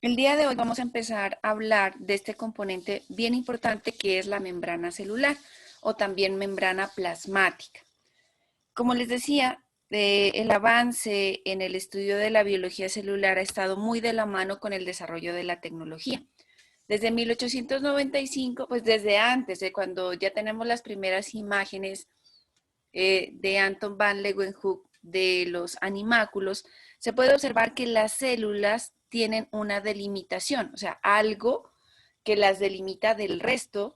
El día de hoy vamos a empezar a hablar de este componente bien importante que es la membrana celular o también membrana plasmática. Como les decía, el avance en el estudio de la biología celular ha estado muy de la mano con el desarrollo de la tecnología. Desde 1895, pues desde antes de cuando ya tenemos las primeras imágenes de Anton van Leeuwenhoek de los animáculos, se puede observar que las células tienen una delimitación, o sea, algo que las delimita del resto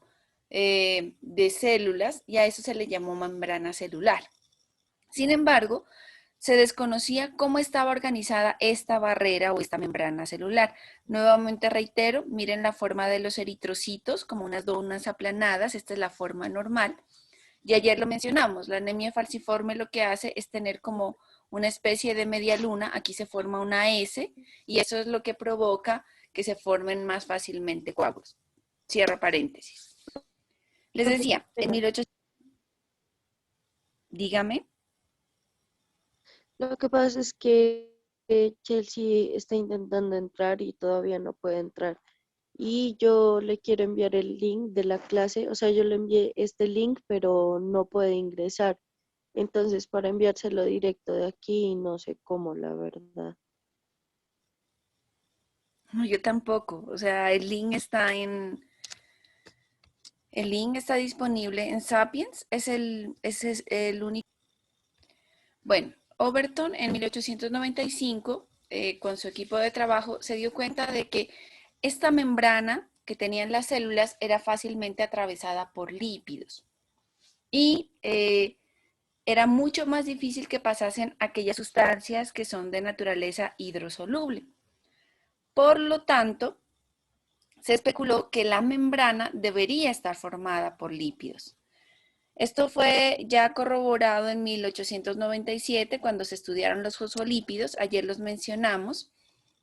de células, y a eso se le llamó membrana celular. Sin embargo, se desconocía cómo estaba organizada esta barrera o esta membrana celular. Nuevamente reitero, miren la forma de los eritrocitos como unas donas aplanadas, esta es la forma normal. Y ayer lo mencionamos, la anemia falciforme lo que hace es tener como una especie de media luna, aquí se forma una S y eso es lo que provoca que se formen más fácilmente coágulos. Cierro paréntesis. Les Profe, qué decía, en pena. 1800, dígame. Lo que pasa es que Chelsea está intentando entrar y todavía no puede entrar. Y yo le quiero enviar el link de la clase, o sea, yo le envié este link, pero no puede ingresar. Entonces, para enviárselo directo de aquí, no sé cómo, la verdad. No, yo tampoco, o sea, el link está disponible en Sapiens, ese es el único. Bueno, Overton en 1895, con su equipo de trabajo, se dio cuenta de que esta membrana que tenían las células era fácilmente atravesada por lípidos y era mucho más difícil que pasasen aquellas sustancias que son de naturaleza hidrosoluble. Por lo tanto, se especuló que la membrana debería estar formada por lípidos. Esto fue ya corroborado en 1897 cuando se estudiaron los fosfolípidos, ayer los mencionamos,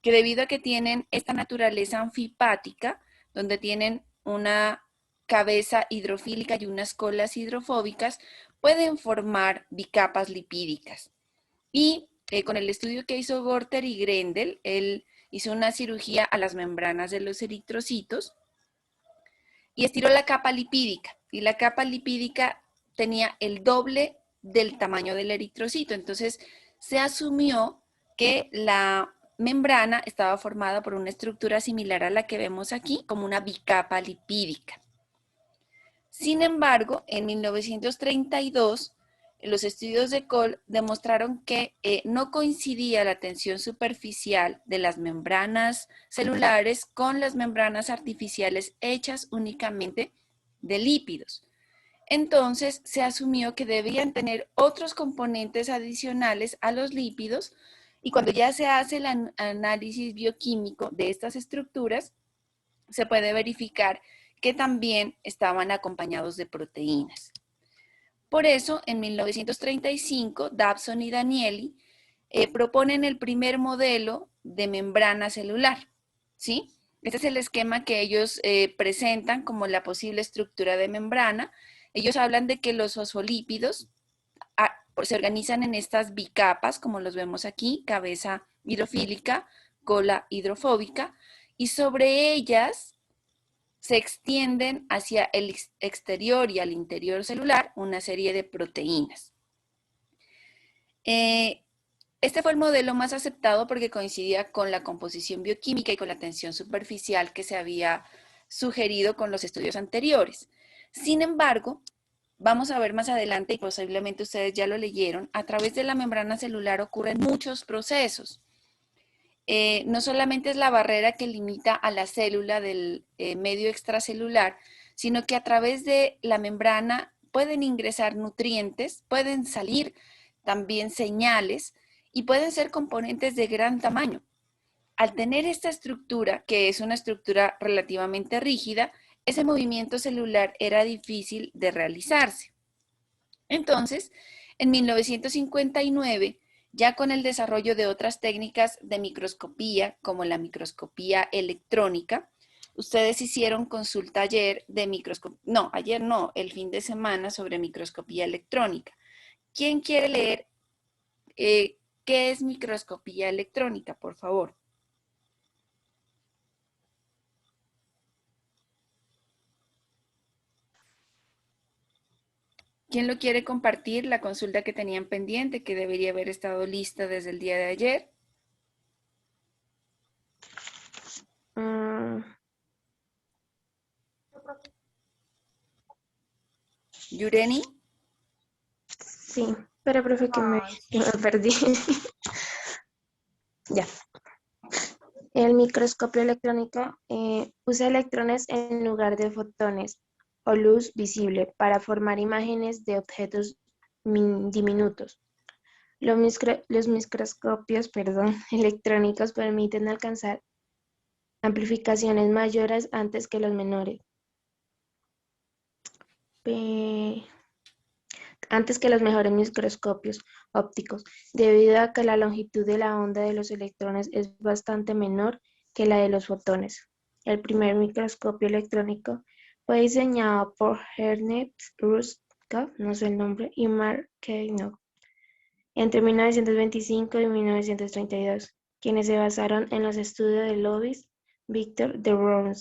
que debido a que tienen esta naturaleza anfipática, donde tienen una cabeza hidrofílica y unas colas hidrofóbicas, pueden formar bicapas lipídicas. Y con el estudio que hizo Gorter y Grendel, él hizo una cirugía a las membranas de los eritrocitos y estiró la capa lipídica. Y la capa lipídica tenía el doble del tamaño del eritrocito. Entonces se asumió que la membrana estaba formada por una estructura similar a la que vemos aquí, como una bicapa lipídica. Sin embargo, en 1932, los estudios de Cole demostraron que no coincidía la tensión superficial de las membranas celulares con las membranas artificiales hechas únicamente de lípidos. Entonces, se asumió que debían tener otros componentes adicionales a los lípidos y cuando ya se hace el análisis bioquímico de estas estructuras, se puede verificar que también estaban acompañados de proteínas. Por eso, en 1935, Dabson y Danieli proponen el primer modelo de membrana celular, ¿sí? Este es el esquema que ellos presentan como la posible estructura de membrana. Ellos hablan de que los fosfolípidos se organizan en estas bicapas, como los vemos aquí, cabeza hidrofílica, cola hidrofóbica, y sobre ellas se extienden hacia el exterior y al interior celular una serie de proteínas. Eh, este fue el modelo más aceptado porque coincidía con la composición bioquímica y con la tensión superficial que se había sugerido con los estudios anteriores. Sin embargo, vamos a ver más adelante, y posiblemente ustedes ya lo leyeron, a través de la membrana celular ocurren muchos procesos. No solamente es la barrera que limita a la célula del medio extracelular, sino que a través de la membrana pueden ingresar nutrientes, pueden salir también señales y pueden ser componentes de gran tamaño. Al tener esta estructura, que es una estructura relativamente rígida, ese movimiento celular era difícil de realizarse. Entonces, en 1959, ya con el desarrollo de otras técnicas de microscopía, como la microscopía electrónica, ustedes hicieron consulta ayer de microscopía, no, ayer no, el fin de semana sobre microscopía electrónica. ¿Quién quiere leer qué es microscopía electrónica, por favor? ¿Quién lo quiere compartir? La consulta que tenían pendiente, que debería haber estado lista desde el día de ayer. Mm, Yureni. Sí, pero profe, que me perdí. Ya. El microscopio electrónico usa electrones en lugar de fotones o luz visible para formar imágenes de objetos diminutos. Los microscopios, perdón, electrónicos permiten alcanzar amplificaciones mayores antes que los menores. Antes que los mejores microscopios ópticos, debido a que la longitud de la onda de los electrones es bastante menor que la de los fotones. El primer microscopio electrónico fue diseñado por Ernest Rutherford, no sé el nombre, y Mark Knox entre 1925 y 1932, quienes se basaron en los estudios de Louis Victor de Broglie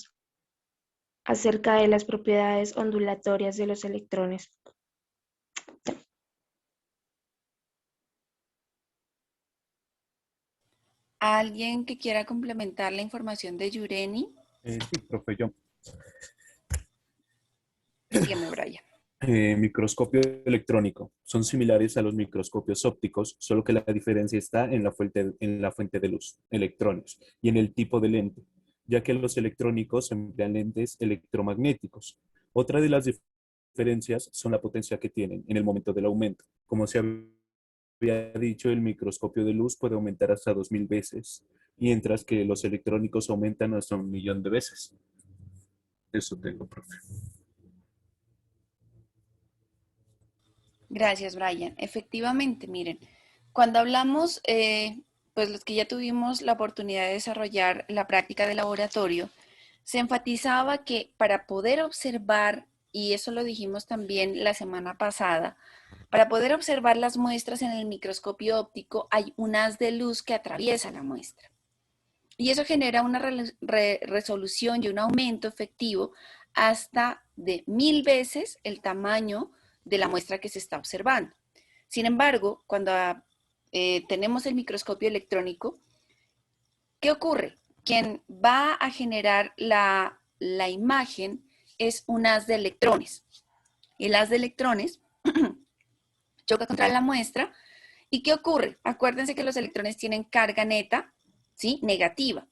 acerca de las propiedades ondulatorias de los electrones. ¿Alguien que quiera complementar la información de Yureni? Sí, profe, yo. Dígame, Brian. Microscopio electrónico. Son similares a los microscopios ópticos, solo que la diferencia está en la fuente de luz, electrones, y en el tipo de lente, ya que los electrónicos emplean lentes electromagnéticos. Otra de las diferencias son la potencia que tienen en el momento del aumento. Como se había dicho, el microscopio de luz puede aumentar hasta 2000 veces, mientras que los electrónicos aumentan hasta 1.000.000 de veces. Eso tengo, profe. Gracias, Brian. Efectivamente, miren, cuando hablamos, pues los que ya tuvimos la oportunidad de desarrollar la práctica de laboratorio, se enfatizaba que para poder observar, y eso lo dijimos también la semana pasada, para poder observar las muestras en el microscopio óptico hay un haz de luz que atraviesa la muestra. Y eso genera una resolución y un aumento efectivo hasta de 1000 veces el tamaño de la muestra que se está observando. Sin embargo, cuando tenemos el microscopio electrónico, ¿qué ocurre? Quien va a generar la imagen es un haz de electrones. El haz de electrones choca contra la muestra. ¿Y qué ocurre? Acuérdense que los electrones tienen carga neta, ¿sí? Negativa.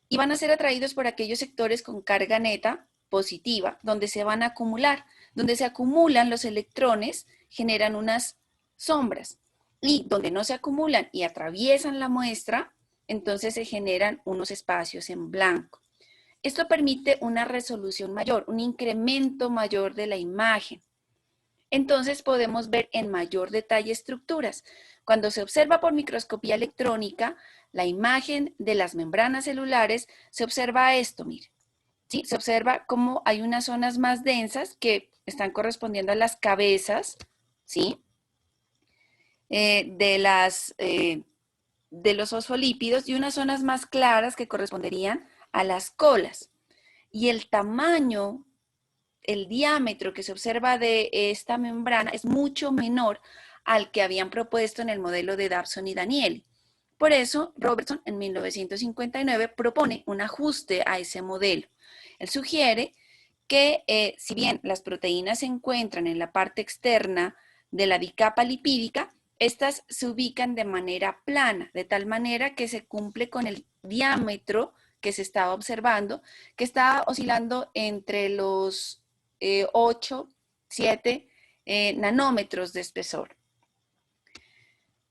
Y van a ser atraídos por aquellos sectores con carga neta positiva, donde se van a acumular. Donde se acumulan los electrones, generan unas sombras. Y donde no se acumulan y atraviesan la muestra, entonces se generan unos espacios en blanco. Esto permite una resolución mayor, un incremento mayor de la imagen. Entonces podemos ver en mayor detalle estructuras. Cuando se observa por microscopía electrónica, la imagen de las membranas celulares, se observa esto, mire. ¿Sí? Se observa cómo hay unas zonas más densas que están correspondiendo a las cabezas, ¿sí? De los fosfolípidos y unas zonas más claras que corresponderían a las colas. Y el tamaño, el diámetro que se observa de esta membrana es mucho menor al que habían propuesto en el modelo de Dabson y Danieli. Por eso, Robertson en 1959 propone un ajuste a ese modelo. Él sugiere que si bien las proteínas se encuentran en la parte externa de la bicapa lipídica, estas se ubican de manera plana, de tal manera que se cumple con el diámetro que se estaba observando, que estaba oscilando entre los 8, 7 nanómetros de espesor.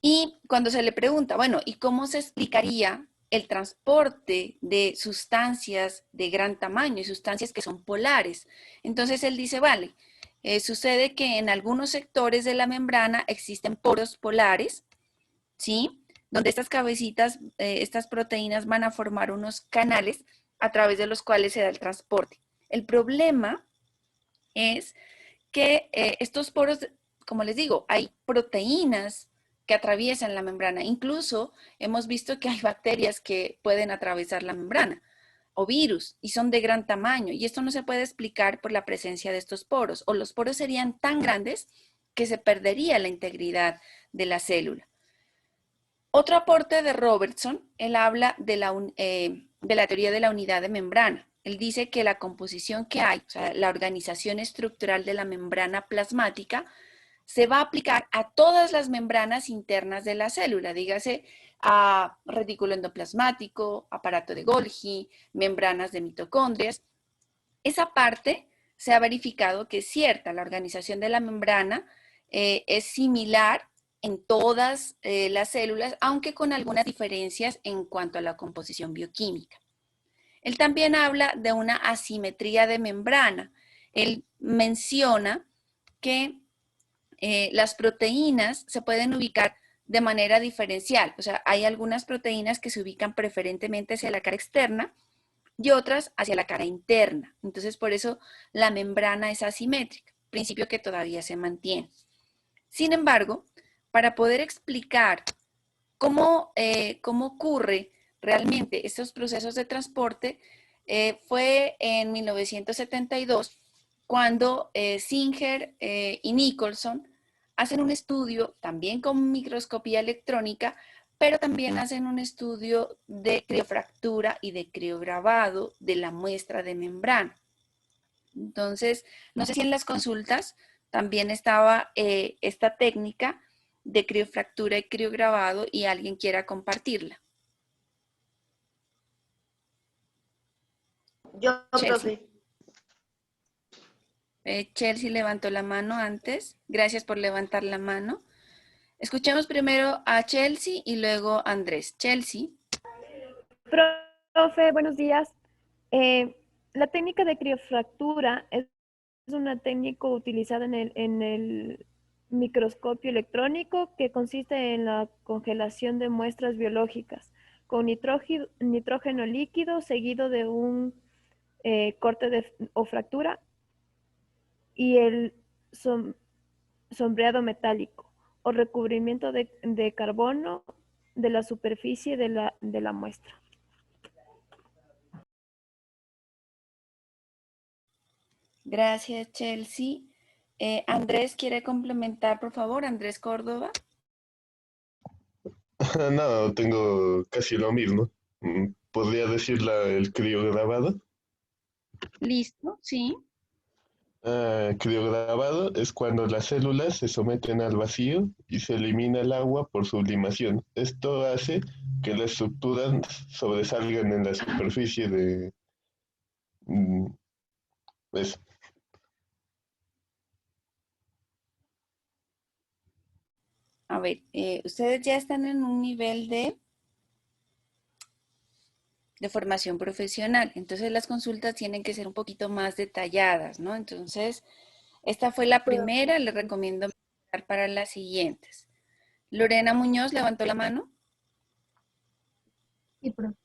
Y cuando se le pregunta, bueno, ¿y cómo se explicaría el transporte de sustancias de gran tamaño y sustancias que son polares? Entonces él dice, vale, sucede que en algunos sectores de la membrana existen poros polares, ¿sí? Donde estas cabecitas, estas proteínas van a formar unos canales a través de los cuales se da el transporte. El problema es que estos poros, como les digo, hay proteínas que atraviesan la membrana. Incluso hemos visto que hay bacterias que pueden atravesar la membrana o virus y son de gran tamaño. Y esto no se puede explicar por la presencia de estos poros. O los poros serían tan grandes que se perdería la integridad de la célula. Otro aporte de Robertson, él habla de la teoría de la unidad de membrana. Él dice que la composición que hay, o sea, la organización estructural de la membrana plasmática, se va a aplicar a todas las membranas internas de la célula, dígase a retículo endoplasmático, aparato de Golgi, membranas de mitocondrias. Esa parte se ha verificado que es cierta, la organización de la membrana es similar en todas las células, aunque con algunas diferencias en cuanto a la composición bioquímica. Él también habla de una asimetría de membrana. Él menciona que las proteínas se pueden ubicar de manera diferencial. O sea, hay algunas proteínas que se ubican preferentemente hacia la cara externa y otras hacia la cara interna. Entonces, por eso la membrana es asimétrica, principio que todavía se mantiene. Sin embargo, para poder explicar cómo ocurre realmente estos procesos de transporte, fue en 1972 cuando Singer y Nicholson hacen un estudio también con microscopía electrónica, pero también hacen un estudio de criofractura y de criograbado de la muestra de membrana. Entonces, no sé si en las consultas también estaba esta técnica de criofractura y criograbado y alguien quiera compartirla. Yo, Chelsea. profe. Chelsea levantó la mano antes. Gracias por levantar la mano. Escuchemos primero a Chelsea y luego a Andrés. Chelsea. Profe, buenos días. La técnica de criofractura es una técnica utilizada en el microscopio electrónico que consiste en la congelación de muestras biológicas con nitrógeno líquido seguido de un corte o fractura y el sombreado metálico o recubrimiento de carbono de la superficie de la muestra. Gracias, Chelsea. Andrés, ¿quiere complementar, por favor? Andrés Córdoba. No, tengo casi lo mismo. ¿Podría decir el criograbado? Listo, sí. Criograbado es cuando las células se someten al vacío y se elimina el agua por sublimación. Esto hace que las estructuras sobresalgan en la superficie de mm, eso. A ver, ustedes ya están en un nivel de formación profesional, entonces las consultas tienen que ser un poquito más detalladas, ¿no? Entonces, esta fue la primera, les recomiendo empezar para las siguientes. Lorena Muñoz levantó la mano. Sí, profe.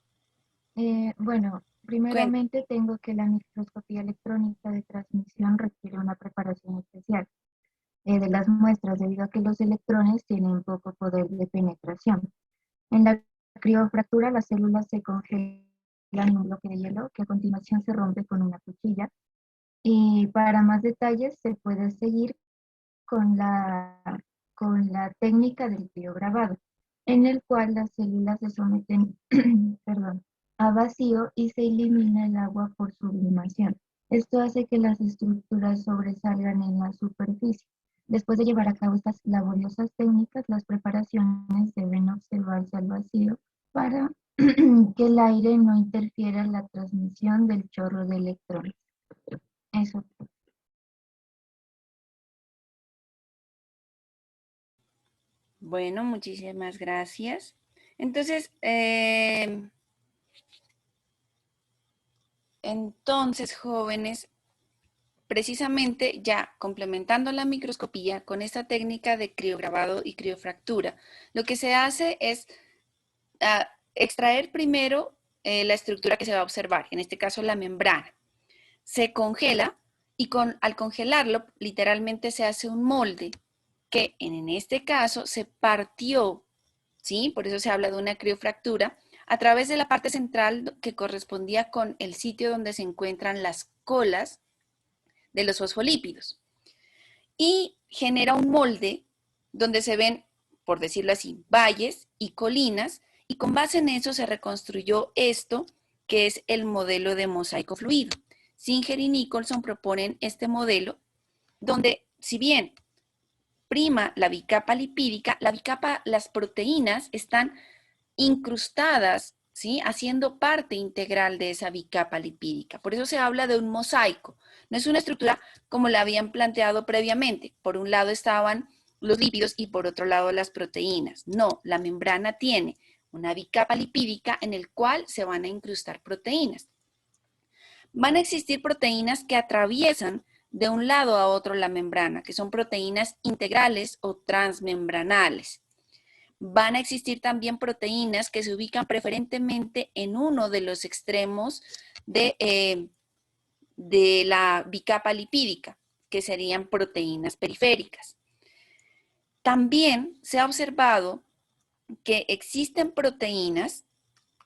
Bueno, primeramente tengo que la microscopía electrónica de transmisión requiere una preparación especial de las muestras debido a que los electrones tienen poco poder de penetración. En la criofractura las células se congelan en un bloque de hielo que a continuación se rompe con una cuchilla. Y para más detalles se puede seguir con la técnica del criograbado, en el cual las células se someten perdón, a vacío y se elimina el agua por sublimación. Esto hace que las estructuras sobresalgan en la superficie. Después de llevar a cabo estas laboriosas técnicas, las preparaciones deben observarse al vacío para que el aire no interfiera en la transmisión del chorro de electrones. Eso. Bueno, muchísimas gracias. Entonces, jóvenes, precisamente ya complementando la microscopía con esta técnica de criograbado y criofractura, lo que se hace es extraer primero la estructura que se va a observar, en este caso la membrana. Se congela y al congelarlo literalmente se hace un molde que en este caso se partió, ¿sí? Por eso se habla de una criofractura, a través de la parte central que correspondía con el sitio donde se encuentran las colas de los fosfolípidos. y genera un molde donde se ven, por decirlo así, valles y colinas, y con base en eso se reconstruyó esto, que es el modelo de mosaico fluido. Singer y Nicholson proponen este modelo, donde si bien prima la bicapa lipídica, las proteínas están incrustadas, ¿sí?, haciendo parte integral de esa bicapa lipídica. Por eso se habla de un mosaico. No es una estructura como la habían planteado previamente. Por un lado estaban los lípidos y por otro lado las proteínas. No, la membrana tiene una bicapa lipídica en el cual se van a incrustar proteínas. Van a existir proteínas que atraviesan de un lado a otro la membrana, que son proteínas integrales o transmembranales. Van a existir también proteínas que se ubican preferentemente en uno de los extremos de la bicapa lipídica, que serían proteínas periféricas. También se ha observado que existen proteínas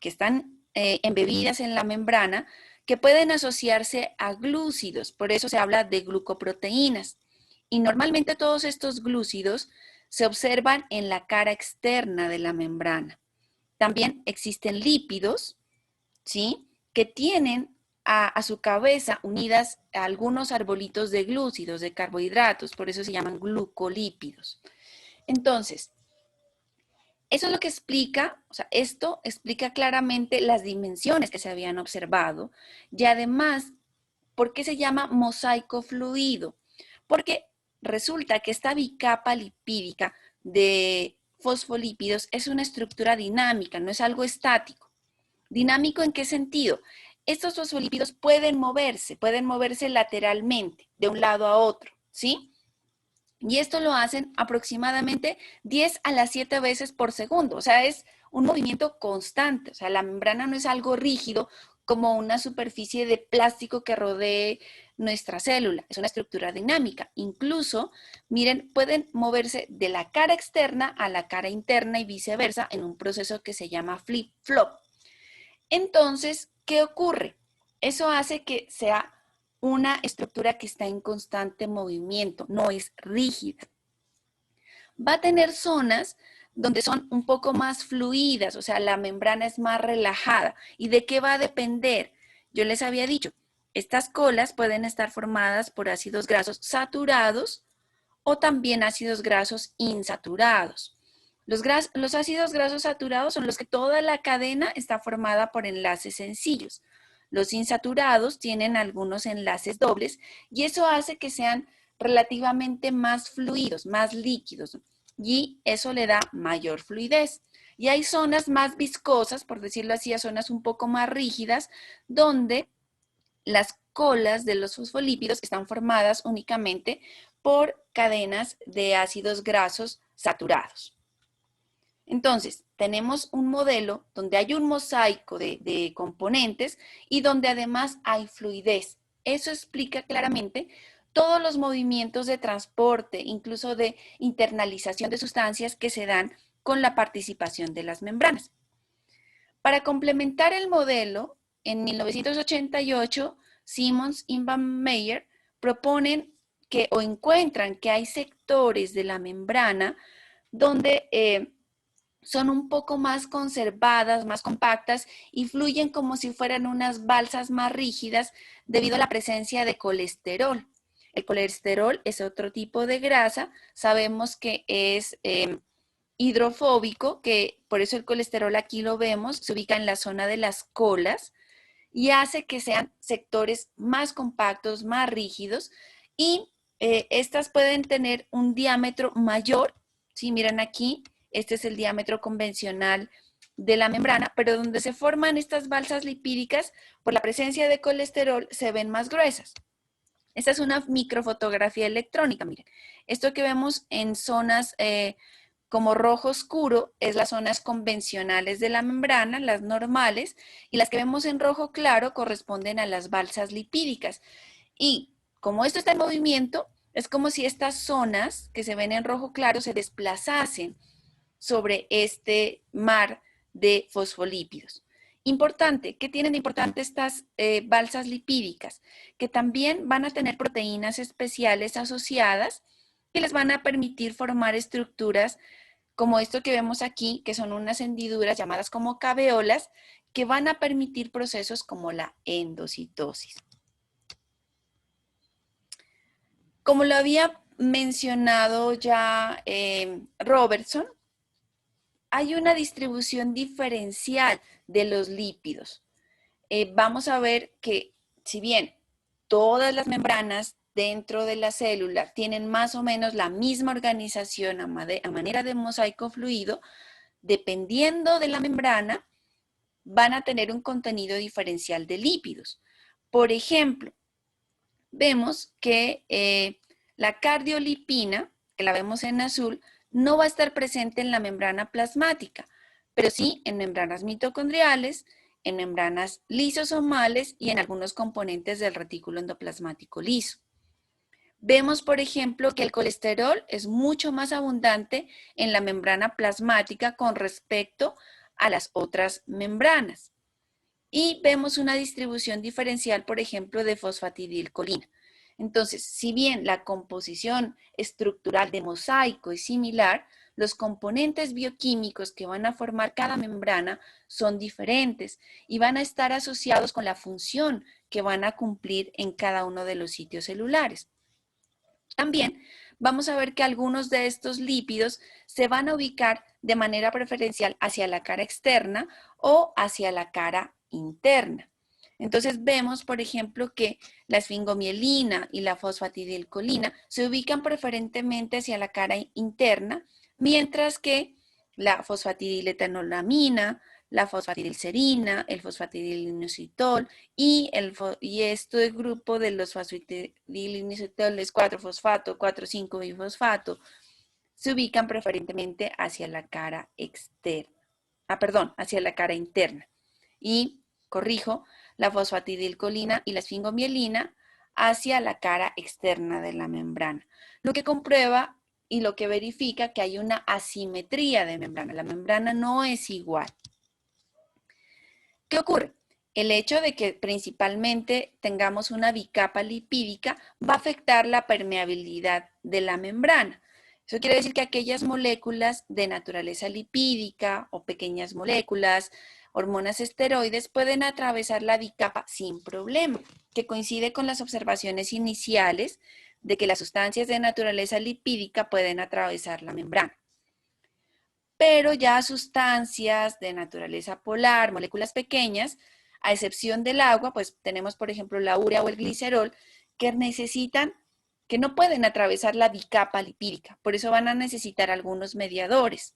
que están embebidas en la membrana que pueden asociarse a glúcidos, por eso se habla de glucoproteínas. Y normalmente todos estos glúcidos se observan en la cara externa de la membrana. También existen lípidos, ¿sí?, que tienen a su cabeza unidas a algunos arbolitos de glúcidos, de carbohidratos, por eso se llaman glucolípidos. Entonces, eso es lo que explica, o sea, esto explica claramente las dimensiones que se habían observado y además, ¿por qué se llama mosaico fluido? Porque resulta que esta bicapa lipídica de fosfolípidos es una estructura dinámica, no es algo estático. ¿Dinámico en qué sentido? Estos fosfolípidos pueden moverse lateralmente de un lado a otro, ¿sí? Y esto lo hacen aproximadamente 10 a las 7 veces por segundo. O sea, es un movimiento constante. O sea, la membrana no es algo rígido como una superficie de plástico que rodee nuestra célula. Es una estructura dinámica. Incluso, miren, pueden moverse de la cara externa a la cara interna y viceversa en un proceso que se llama flip-flop. Entonces, ¿qué ocurre? Eso hace que sea una estructura que está en constante movimiento, no es rígida. Va a tener zonas donde son un poco más fluidas, o sea, la membrana es más relajada. ¿Y de qué va a depender? Yo les había dicho, estas colas pueden estar formadas por ácidos grasos saturados o también ácidos grasos insaturados. Los ácidos grasos saturados son los que toda la cadena está formada por enlaces sencillos. Los insaturados tienen algunos enlaces dobles y eso hace que sean relativamente más fluidos, más líquidos, y eso le da mayor fluidez. Y hay zonas más viscosas, por decirlo así, zonas un poco más rígidas, donde las colas de los fosfolípidos están formadas únicamente por cadenas de ácidos grasos saturados. Entonces, tenemos un modelo donde hay un mosaico de componentes y donde además hay fluidez. Eso explica claramente todos los movimientos de transporte, incluso de internalización de sustancias que se dan con la participación de las membranas. Para complementar el modelo, en 1988, Simmons y Van Meyer proponen que o encuentran que hay sectores de la membrana donde son un poco más conservadas, más compactas y fluyen como si fueran unas balsas más rígidas debido a la presencia de colesterol. El colesterol es otro tipo de grasa, sabemos que es hidrofóbico, que por eso el colesterol aquí lo vemos, se ubica en la zona de las colas y hace que sean sectores más compactos, más rígidos y estas pueden tener un diámetro mayor. Si miran aquí, este es el diámetro convencional de la membrana, pero donde se forman estas balsas lipídicas, por la presencia de colesterol, se ven más gruesas. Esta es una microfotografía electrónica, miren. Esto que vemos en zonas como rojo oscuro es las zonas convencionales de la membrana, las normales, y las que vemos en rojo claro corresponden a las balsas lipídicas. Y como esto está en movimiento, es como si estas zonas que se ven en rojo claro se desplazasen sobre este mar de fosfolípidos. Importante, ¿qué tienen de importante estas balsas lipídicas? Que también van a tener proteínas especiales asociadas que les van a permitir formar estructuras como esto que vemos aquí, que son unas hendiduras llamadas como caveolas, que van a permitir procesos como la endocitosis. Como lo había mencionado ya Robertson, hay una distribución diferencial de los lípidos. Vamos a ver que si bien todas las membranas dentro de la célula tienen más o menos la misma organización a manera de mosaico fluido, dependiendo de la membrana, van a tener un contenido diferencial de lípidos. Por ejemplo, vemos que la cardiolipina, que la vemos en azul, no va a estar presente en la membrana plasmática, pero sí en membranas mitocondriales, en membranas lisosomales y en algunos componentes del retículo endoplasmático liso. Vemos, por ejemplo, que el colesterol es mucho más abundante en la membrana plasmática con respecto a las otras membranas. Y vemos una distribución diferencial, por ejemplo, de fosfatidilcolina. Entonces, si bien la composición estructural de mosaico es similar, los componentes bioquímicos que van a formar cada membrana son diferentes y van a estar asociados con la función que van a cumplir en cada uno de los sitios celulares. También vamos a ver que algunos de estos lípidos se van a ubicar de manera preferencial hacia la cara externa o hacia la cara interna. Entonces vemos, por ejemplo, que la esfingomielina y la fosfatidilcolina se ubican preferentemente hacia la cara interna, mientras que la fosfatidiletolamina, la fosfatidilcerina, el fosfatidilinositol y este grupo de los fosfatidilinositoles 4-fosfato, 4,5-bifosfato se ubican preferentemente hacia la cara externa. Hacia la cara interna. Y, corrijo, la fosfatidilcolina y la esfingomielina hacia la cara externa de la membrana. Lo que comprueba y lo que verifica que hay una asimetría de membrana. La membrana no es igual. ¿Qué ocurre? El hecho de que principalmente tengamos una bicapa lipídica va a afectar la permeabilidad de la membrana. Eso quiere decir que aquellas moléculas de naturaleza lipídica o pequeñas moléculas, hormonas esteroides, pueden atravesar la bicapa sin problema, que coincide con las observaciones iniciales de que las sustancias de naturaleza lipídica pueden atravesar la membrana. Pero ya sustancias de naturaleza polar, moléculas pequeñas, a excepción del agua, pues tenemos por ejemplo la urea o el glicerol, que no pueden atravesar la bicapa lipídica, por eso van a necesitar algunos mediadores.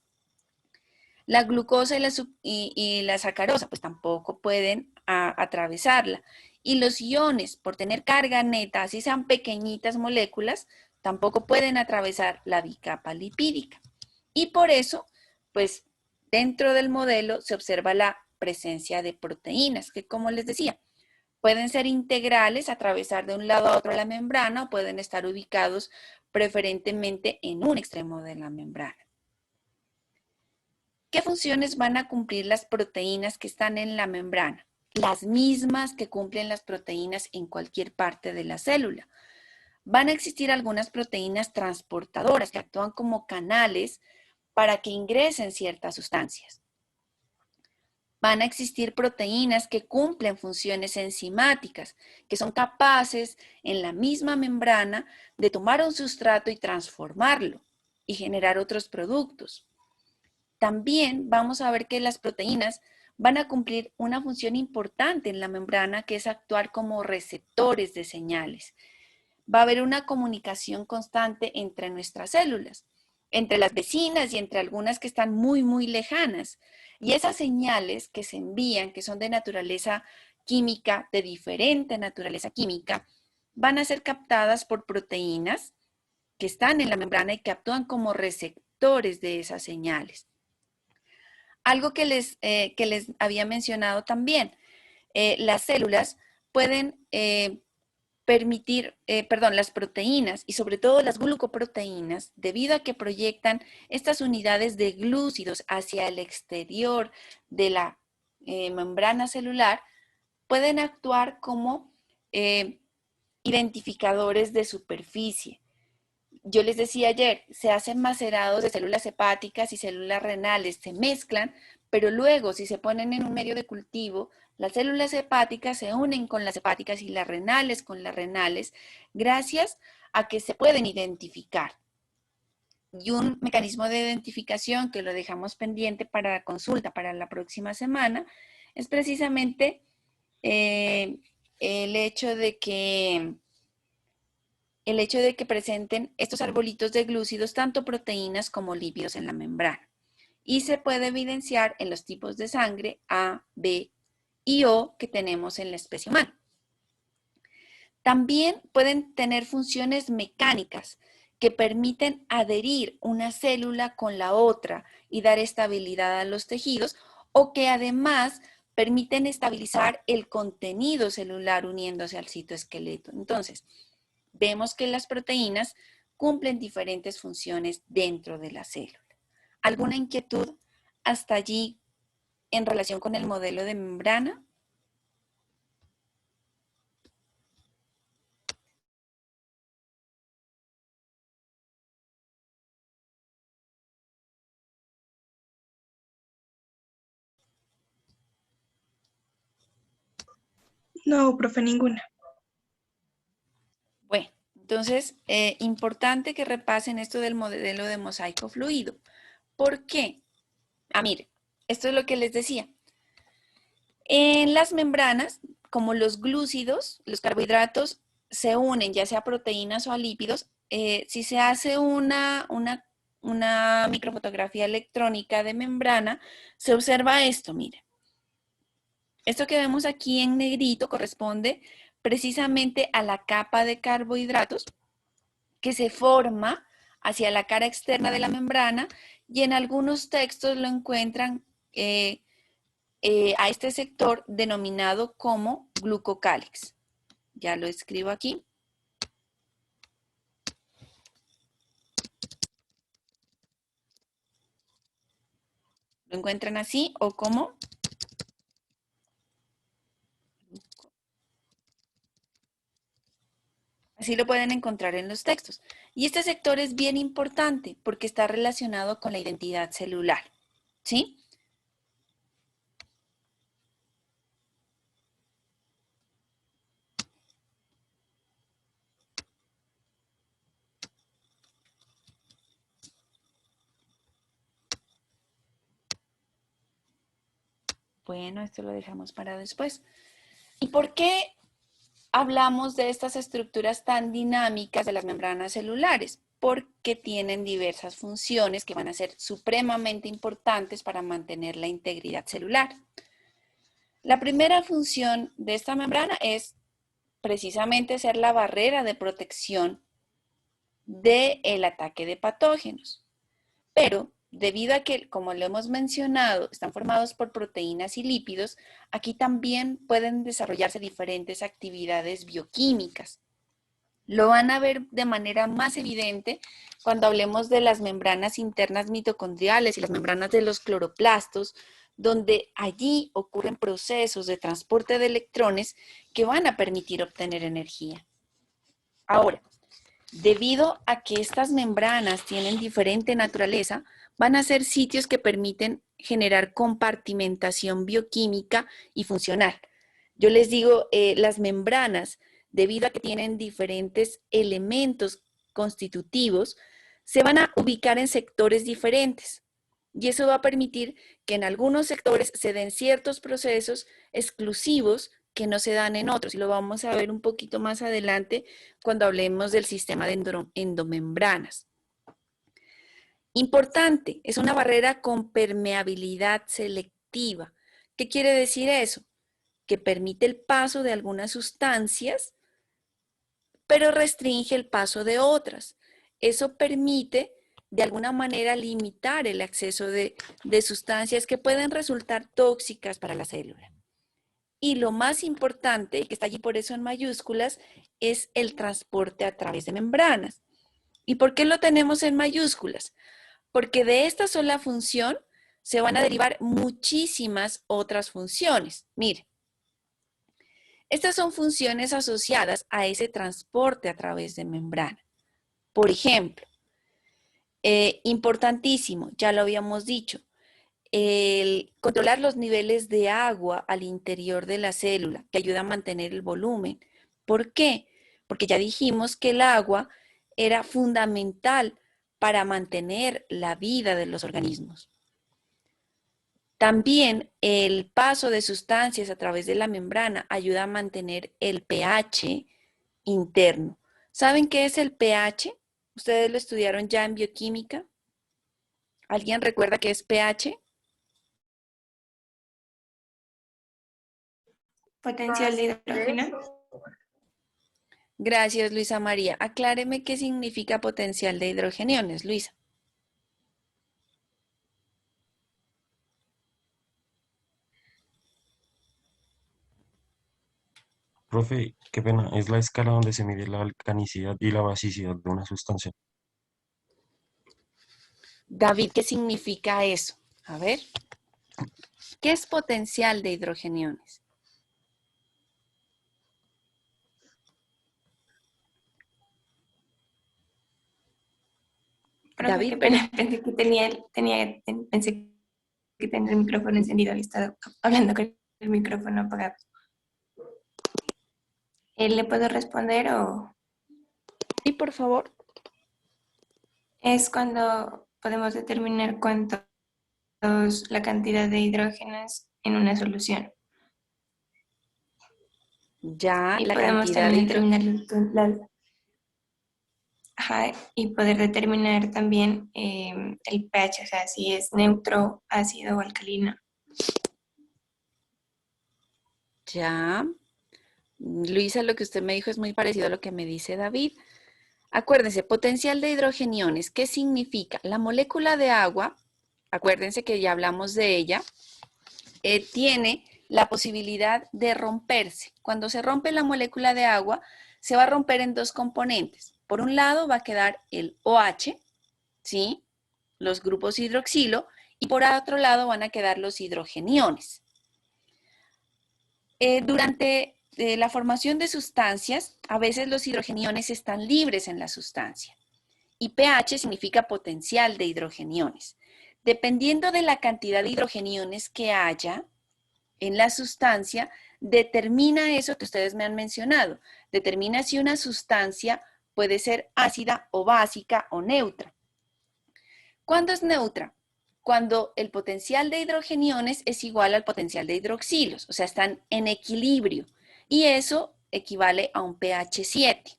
La glucosa y la sacarosa, pues tampoco pueden atravesarla. Y los iones, por tener carga neta, así sean pequeñitas moléculas, tampoco pueden atravesar la bicapa lipídica. Y por eso, pues dentro del modelo se observa la presencia de proteínas, que como les decía, pueden ser integrales, atravesar de un lado a otro la membrana o pueden estar ubicados preferentemente en un extremo de la membrana. ¿Qué funciones van a cumplir las proteínas que están en la membrana? Las mismas que cumplen las proteínas en cualquier parte de la célula. Van a existir algunas proteínas transportadoras que actúan como canales para que ingresen ciertas sustancias. Van a existir proteínas que cumplen funciones enzimáticas, que son capaces en la misma membrana de tomar un sustrato y transformarlo y generar otros productos. También vamos a ver que las proteínas van a cumplir una función importante en la membrana, que es actuar como receptores de señales. Va a haber una comunicación constante entre nuestras células, entre las vecinas y entre algunas que están muy, muy lejanas. Y esas señales que se envían, que son de naturaleza química, de diferente naturaleza química, van a ser captadas por proteínas que están en la membrana y que actúan como receptores de esas señales. Algo que les había mencionado también, las células pueden las proteínas y sobre todo las glucoproteínas, debido a que proyectan estas unidades de glúcidos hacia el exterior de la membrana celular, pueden actuar como identificadores de superficie. yo les decía ayer, se hacen macerados de células hepáticas y células renales, se mezclan, pero luego si se ponen en un medio de cultivo, las células hepáticas se unen con las hepáticas y las renales con las renales, gracias a que se pueden identificar. Y un mecanismo de identificación que lo dejamos pendiente para la consulta para la próxima semana es precisamente el hecho de que presenten estos arbolitos de glúcidos tanto proteínas como lípidos en la membrana. Y se puede evidenciar en los tipos de sangre A, B y O que tenemos en la especie humana. También pueden tener funciones mecánicas que permiten adherir una célula con la otra y dar estabilidad a los tejidos, o que además permiten estabilizar el contenido celular uniéndose al citoesqueleto. Entonces, vemos que las proteínas cumplen diferentes funciones dentro de la célula. ¿Alguna inquietud hasta allí en relación con el modelo de membrana? No, profe, ninguna. Bueno, entonces, importante que repasen esto del modelo de mosaico fluido. ¿Por qué? Mire, esto es lo que les decía. En las membranas, como los glúcidos, los carbohidratos se unen, ya sea a proteínas o a lípidos, si se hace una microfotografía electrónica de membrana, se observa esto, mire. Esto que vemos aquí en negrito corresponde precisamente a la capa de carbohidratos que se forma hacia la cara externa de la membrana, y en algunos textos lo encuentran a este sector denominado como glucocálix. Ya lo escribo aquí. Lo encuentran así o como así lo pueden encontrar en los textos. Y este sector es bien importante porque está relacionado con la identidad celular, ¿sí? Bueno, esto lo dejamos para después. ¿Y por qué hablamos de estas estructuras tan dinámicas de las membranas celulares? Porque tienen diversas funciones que van a ser supremamente importantes para mantener la integridad celular. La primera función de esta membrana es precisamente ser la barrera de protección del ataque de patógenos. Pero debido a que, como lo hemos mencionado, están formados por proteínas y lípidos, aquí también pueden desarrollarse diferentes actividades bioquímicas. Lo van a ver de manera más evidente cuando hablemos de las membranas internas mitocondriales y las membranas de los cloroplastos, donde allí ocurren procesos de transporte de electrones que van a permitir obtener energía. Ahora, debido a que estas membranas tienen diferente naturaleza, van a ser sitios que permiten generar compartimentación bioquímica y funcional. Yo les digo, las membranas, debido a que tienen diferentes elementos constitutivos, se van a ubicar en sectores diferentes. Y eso va a permitir que en algunos sectores se den ciertos procesos exclusivos que no se dan en otros. Y lo vamos a ver un poquito más adelante cuando hablemos del sistema de endomembranas. Importante, es una barrera con permeabilidad selectiva. ¿Qué quiere decir eso? Que permite el paso de algunas sustancias, pero restringe el paso de otras. Eso permite, de alguna manera, limitar el acceso de sustancias que pueden resultar tóxicas para la célula. Y lo más importante, y que está allí por eso en mayúsculas, es el transporte a través de membranas. ¿Y por qué lo tenemos en mayúsculas? Porque de esta sola función se van a derivar muchísimas otras funciones. Mire, estas son funciones asociadas a ese transporte a través de membrana. Por ejemplo, importantísimo, ya lo habíamos dicho, el controlar los niveles de agua al interior de la célula, que ayuda a mantener el volumen. ¿Por qué? Porque ya dijimos que el agua era fundamental para mantener la vida de los organismos. También el paso de sustancias a través de la membrana ayuda a mantener el pH interno. ¿Saben qué es el pH? ¿Ustedes lo estudiaron ya en bioquímica? ¿Alguien recuerda qué es pH? Potencial de hidrógeno. Gracias, Luisa María. Acláreme qué significa potencial de hidrogeniones, Luisa. Profe, qué pena, es la escala donde se mide la alcanicidad y la basicidad de una sustancia. David, ¿qué significa eso? A ver, ¿qué es potencial de hidrogeniones? Profe, David, qué pena, pensé que pensé que tenía el micrófono encendido y estaba hablando con el micrófono apagado. ¿Le puedo responder o...? sí, por favor. Es cuando podemos determinar cuánto es la cantidad de hidrógenos en una solución. Ya, Y la podemos cantidad de también determinar ajá, y poder determinar también el pH, o sea, si es neutro, ácido o alcalino. Ya. Luisa, lo que usted me dijo es muy parecido a lo que me dice David. Acuérdense, potencial de hidrogeniones, ¿qué significa? La molécula de agua, acuérdense que ya hablamos de ella, tiene la posibilidad de romperse. Cuando se rompe la molécula de agua, se va a romper en dos componentes. Por un lado va a quedar el OH, ¿sí? Los grupos hidroxilo, y por otro lado van a quedar los hidrogeniones. Durante la formación de sustancias, a veces los hidrogeniones están libres en la sustancia. Y pH significa potencial de hidrogeniones. Dependiendo de la cantidad de hidrogeniones que haya en la sustancia, determina eso que ustedes me han mencionado. Determina si una sustancia puede ser ácida o básica o neutra. ¿Cuándo es neutra? Cuando el potencial de hidrogeniones es igual al potencial de hidroxilos, o sea, están en equilibrio. Y eso equivale a un pH 7.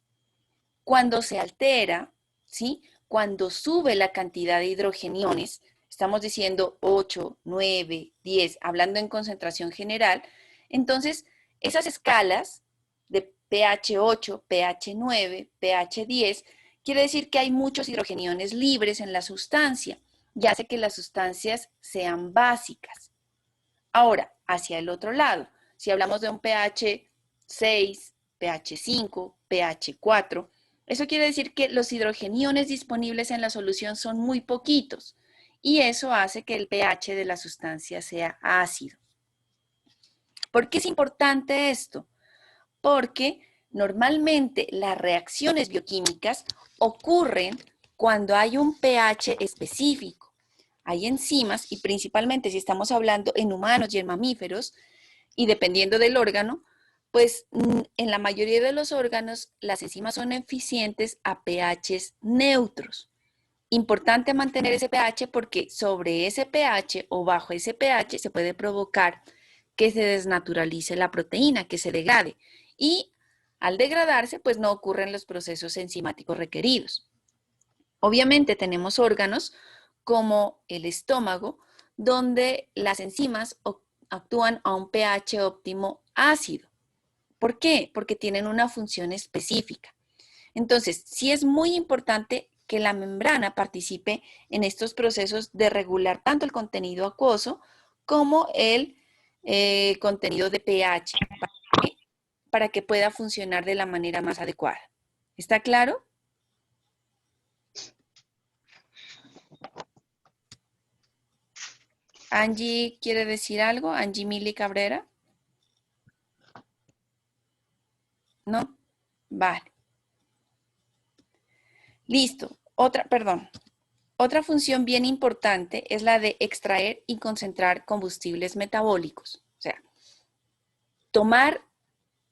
Cuando se altera, ¿sí? Cuando sube la cantidad de hidrogeniones, estamos diciendo 8, 9, 10, hablando en concentración general, entonces esas escalas de pH 8, pH 9, pH 10, quiere decir que hay muchos hidrogeniones libres en la sustancia y hace que las sustancias sean básicas. Ahora, hacia el otro lado, si hablamos de un pH 6, pH 5, pH 4, eso quiere decir que los hidrogeniones disponibles en la solución son muy poquitos y eso hace que el pH de la sustancia sea ácido. ¿Por qué es importante esto? Porque normalmente las reacciones bioquímicas ocurren cuando hay un pH específico. Hay enzimas y principalmente si estamos hablando en humanos y en mamíferos y dependiendo del órgano, pues en la mayoría de los órganos las enzimas son eficientes a pHs neutros. Importante mantener ese pH porque sobre ese pH o bajo ese pH se puede provocar que se desnaturalice la proteína, que se degrade. Y al degradarse, pues no ocurren los procesos enzimáticos requeridos. Obviamente tenemos órganos como el estómago, donde las enzimas actúan a un pH óptimo ácido. ¿Por qué? Porque tienen una función específica. Entonces, sí es muy importante que la membrana participe en estos procesos de regular tanto el contenido acuoso como el contenido de pH para que pueda funcionar de la manera más adecuada. ¿Está claro? Angie quiere decir algo. Angie Mili Cabrera. ¿No? Vale. Listo. Otra función bien importante es la de extraer y concentrar combustibles metabólicos. O sea, tomar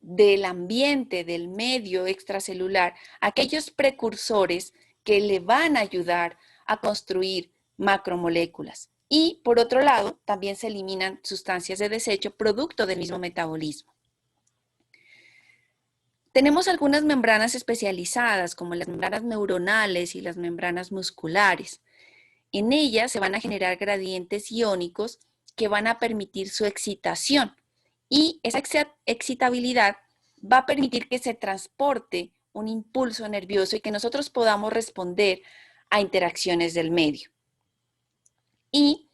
del ambiente, del medio extracelular, aquellos precursores que le van a ayudar a construir macromoléculas. Y por otro lado, también se eliminan sustancias de desecho producto del mismo metabolismo. Tenemos algunas membranas especializadas, como las membranas neuronales y las membranas musculares. En ellas se van a generar gradientes iónicos que van a permitir su excitación. Y esa excitabilidad va a permitir que se transporte un impulso nervioso y que nosotros podamos responder a interacciones del medio. Y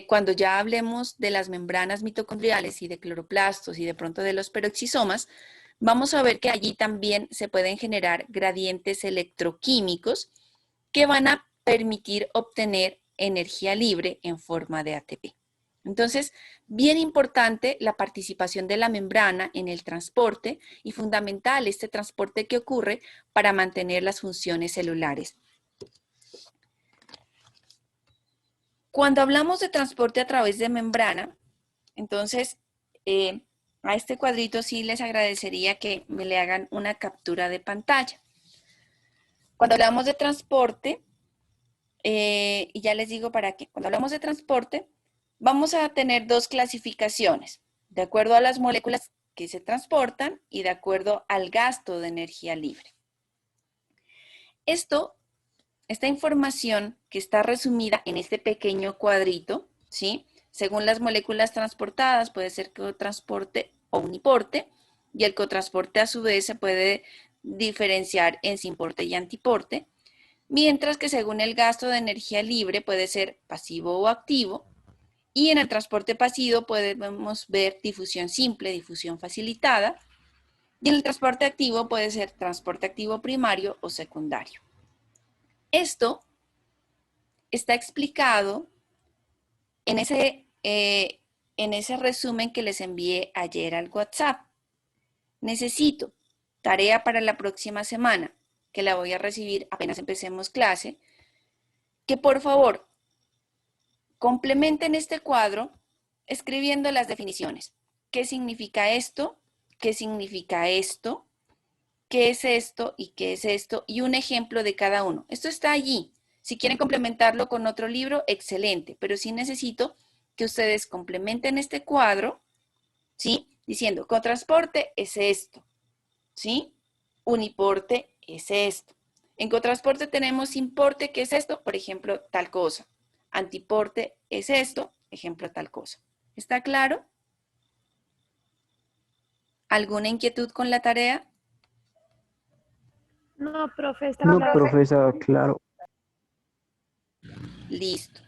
cuando ya hablemos de las membranas mitocondriales y de cloroplastos y de pronto de los peroxisomas, vamos a ver que allí también se pueden generar gradientes electroquímicos que van a permitir obtener energía libre en forma de ATP. Entonces, bien importante la participación de la membrana en el transporte y fundamental este transporte que ocurre para mantener las funciones celulares. Cuando hablamos de transporte a través de membrana, entonces a este cuadrito sí les agradecería que me le hagan una captura de pantalla. Cuando hablamos de transporte, y ya les digo para qué, cuando hablamos de transporte, vamos a tener dos clasificaciones, de acuerdo a las moléculas que se transportan y de acuerdo al gasto de energía libre. Esta información que está resumida en este pequeño cuadrito, ¿sí? Según las moléculas transportadas, puede ser cotransporte o uniporte, y el cotransporte a su vez se puede diferenciar en simporte y antiporte, mientras que según el gasto de energía libre puede ser pasivo o activo, y en el transporte pasivo podemos ver difusión simple, difusión facilitada, y en el transporte activo puede ser transporte activo primario o secundario. Esto está explicado en ese resumen que les envié ayer al WhatsApp. Necesito tarea para la próxima semana, que la voy a recibir apenas empecemos clase, que por favor complementen este cuadro escribiendo las definiciones. ¿Qué significa esto? ¿Qué significa esto? ¿Qué es esto? ¿Y qué es esto? Y un ejemplo de cada uno. Esto está allí. Si quieren complementarlo con otro libro, excelente. Pero sí necesito que ustedes complementen este cuadro, ¿sí? Diciendo, cotransporte es esto, ¿sí? Uniporte es esto. En cotransporte tenemos importe, que es esto, por ejemplo, tal cosa. Antiporte es esto, ejemplo, tal cosa. ¿Está claro? ¿Alguna inquietud con la tarea? No, profe, está No, claro. profesor, claro. Listo.